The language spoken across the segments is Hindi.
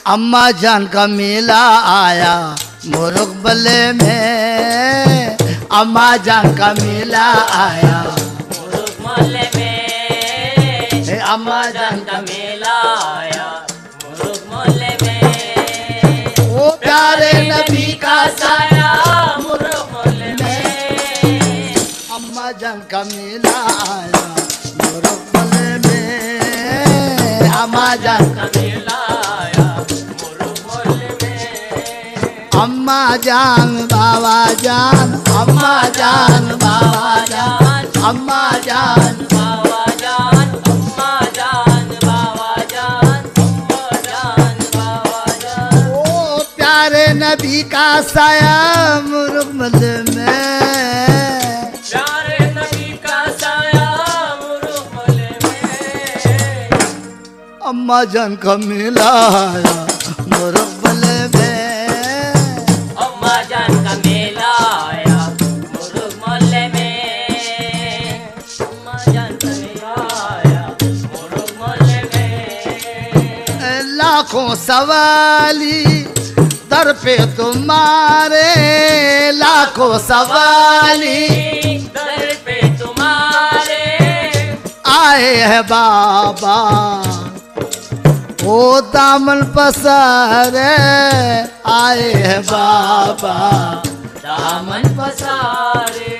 अम्मा जान का मेला आया मुरुगमले में, अम्मा जान का मेला आया मुरुगमले में, अम्मा जान का मेला आया मुरुगमले में। ओ प्यारे नबी का साया मुरुगमले में, अम्मा जान का मेला आया मुरुगमले में, अम्मा जान का मेला आया मुरुगमले में। अम्मा जान बाबा जान, अम्मा जान बाबा जान, अम्मा जान बाबा जान, अम्मा जान बाबा जान, अम्मा जान बाबा जान। ओ प्यारे नबी का साया मुरुगमले में, प्यारे नबी का साया मुरुगमले में। अम्मा जान का मेला आया मुरुगमले में, अम्मा जान का मेला आया मुरुगमले में। अम्मा जान का मेला आया मुरुगमले में। लाखों सवाली दर पे तुम्हारे, लाखों सवाली दर पे तुम्हारे आए हैं बाबा, ओ दामन पसारे आए हैं बाबा, दामन पसारे।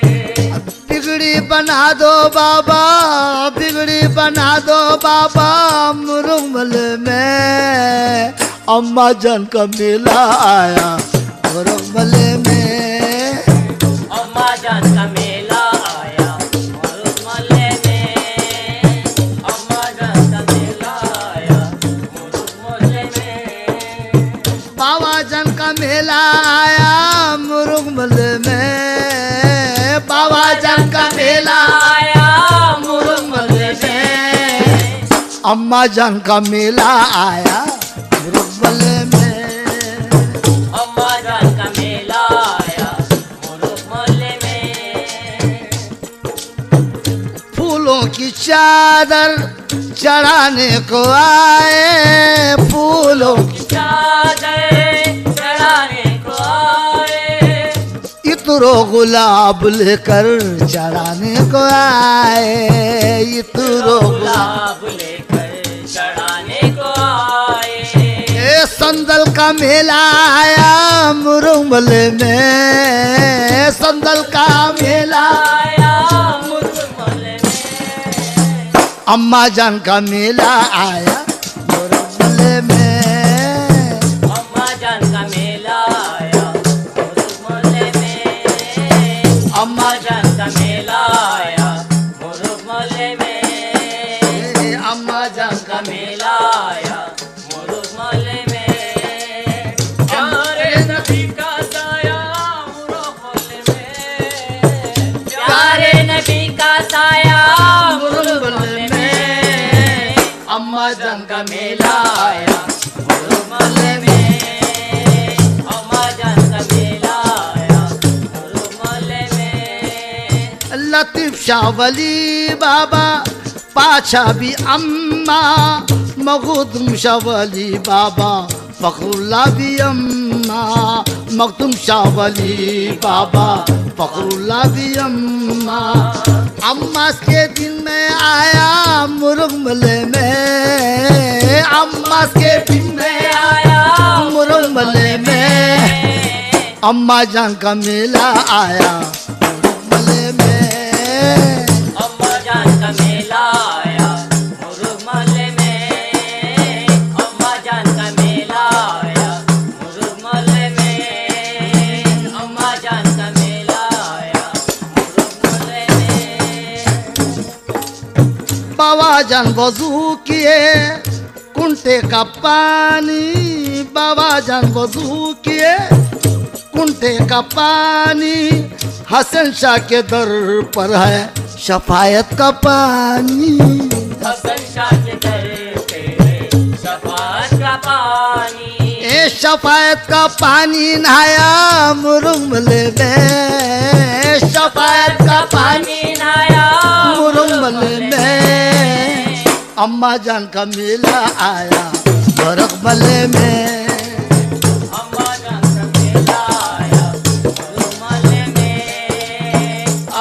बिगड़ी बना दो बाबा, बिगड़ी बना दो बाबा मुरुगमले में, अम्मा जान का मेला आया मुरुगमले में, अम्मा जान का मेला आया मुरुगमले में। अम्मा जान का मेला आया मुरुगमले में। बाबा जान का मेला आया मुरुगमले में, बाबा जान का मेला आया मुरुगमले में। अम्मा जान का मेला आया मुरुगमले में, अम्मा जान का मेला आया मुरुगमले में। फूलों की चादर चढ़ाने को आए, फूलों की चादर चढ़ाने को आए। इतरो गुलाब लेकर चढ़ाने को आए, इतरो गुलाब गुलाब लेकर चढ़ाने को आए। संदल का मेला आया मुरुगमले में, संदल का मेला आया मुरुगमले में। अम्मा जान का मेला आया मुरुगमले में, अम्मा जान का मेला आया मुरुगमले में। अम्मा जान का मेला आया मुरुगमले में। अम्मा जान का मेला आया मुरुगमले में। प्यारे नबी का साया मुरुगमले में। प्यारे नबी का साया मुरुगमले में। अम्मा जान का मेला आया मुरुगमले में। अम्मा जान का मेला आया मुरुगमले में। लतीफ शाह वली बाबा पाछा भी अम्मा, मखदूम शाह वली बाबा फखरुल्लाह भी अम्मा, मखदूम शाह वली बाबा फखरुल्लाह भी अम्मा। अम्मा के दिन में आया मुरुगमले में, अम्मा के दिन में आया मुरुगमले में, अम्मा जान का मेला आया मुरुगमले में, अम्मा जान का मेला आया मुरुगमले में। अम्मा जान का मेला आया मुरुगमले में। अम्मा जान का मेला आया मुरुगमले में। बाबा जान वजू किए कुंटे का पानी, बाबा जान वजू किए कुंटे का पानी, हसन शाह के दर पर है शफायत का पानी, हसन शाह के दर पे शफाअत का पानी। ए शफायत का पानी नहाया मुरुगमले में, शफायत का पानी नहाया मुरुगमले में, अम्मा जान का मेला आया मुरुगमले में। अम्मा जान का मेला आया मुरुगमले में,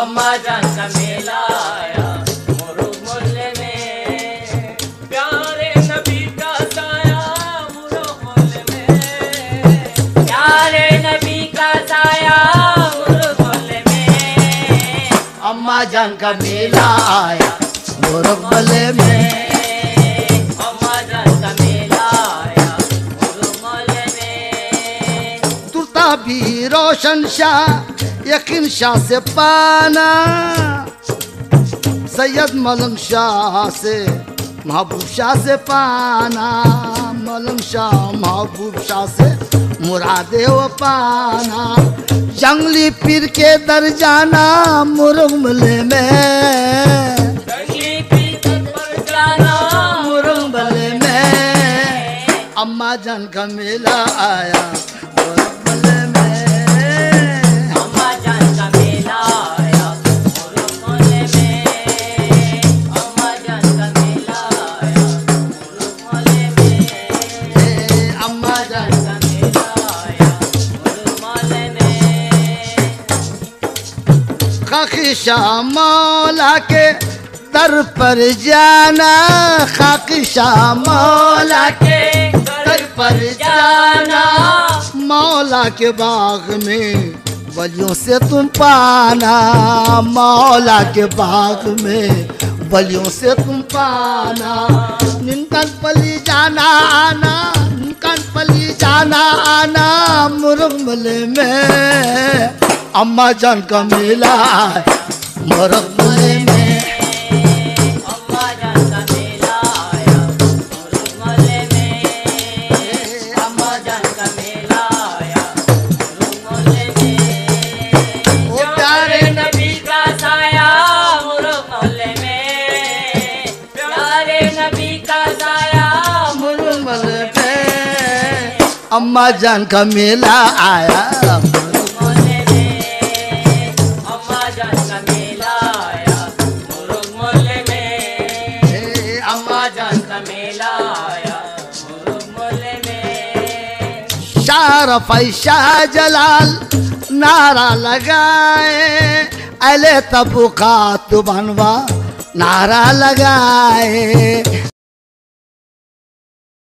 अम्मा जान का मेला आया मुरुगमले में। प्यारे नबी का साया मुरुगमले में, प्यारे नबी का साया मुरुगमले में। अम्मा जान का मेला आया मुरुगमले में। अम्मा जान का मेला आया मुरुगमले में। तुरता भी रोशन शाह यकीन शाह से पाना, सैयद मलंग शाह से महबूब शाह से पाना, मलंग शाह महबूब शाह से मुरादे वो पाना। जंगली पीर के दर जाना मुरुगमले में, जंगली पीर के दर जाना मुरुगमले में। अम्मा जान का मेला आया मुरुगमले में। अम्मा जान का मेला आया मुरुगमले में, अम्मा जान का मेला आया मुरुगमले में। अम्मा जान का मेला आया मुरुगमले में। खाकी शाह मौला के दर पर जाना, खाकी शाह मौला के दर पर जाना। मौला के बाग में वलियों से तुम पाना, मौला के बाग में वलियों से तुम पाना। निनकन पली जाना आना, निनकन पली जाना आना मुरुगमले में। अम्मा जान का मेला मुरुगमले में। अम्मा जान का मेला आया मुरुगमले में, अम्मा जान का मेला आया मुरुगमले में। ओ प्यारे नबी का साया मुरुगमले में, प्यारे नबी का साया मुरुगमले में। अम्मा जान का मेला आया मुरुगमले में, अम्मा जान का मेला आया मुरुगमले में, अम्मा जान का मेला आया मुरुगमले में। शारफ शाह जलाल नारा लगाए, अले तबुका तु बनवा नारा लगाए।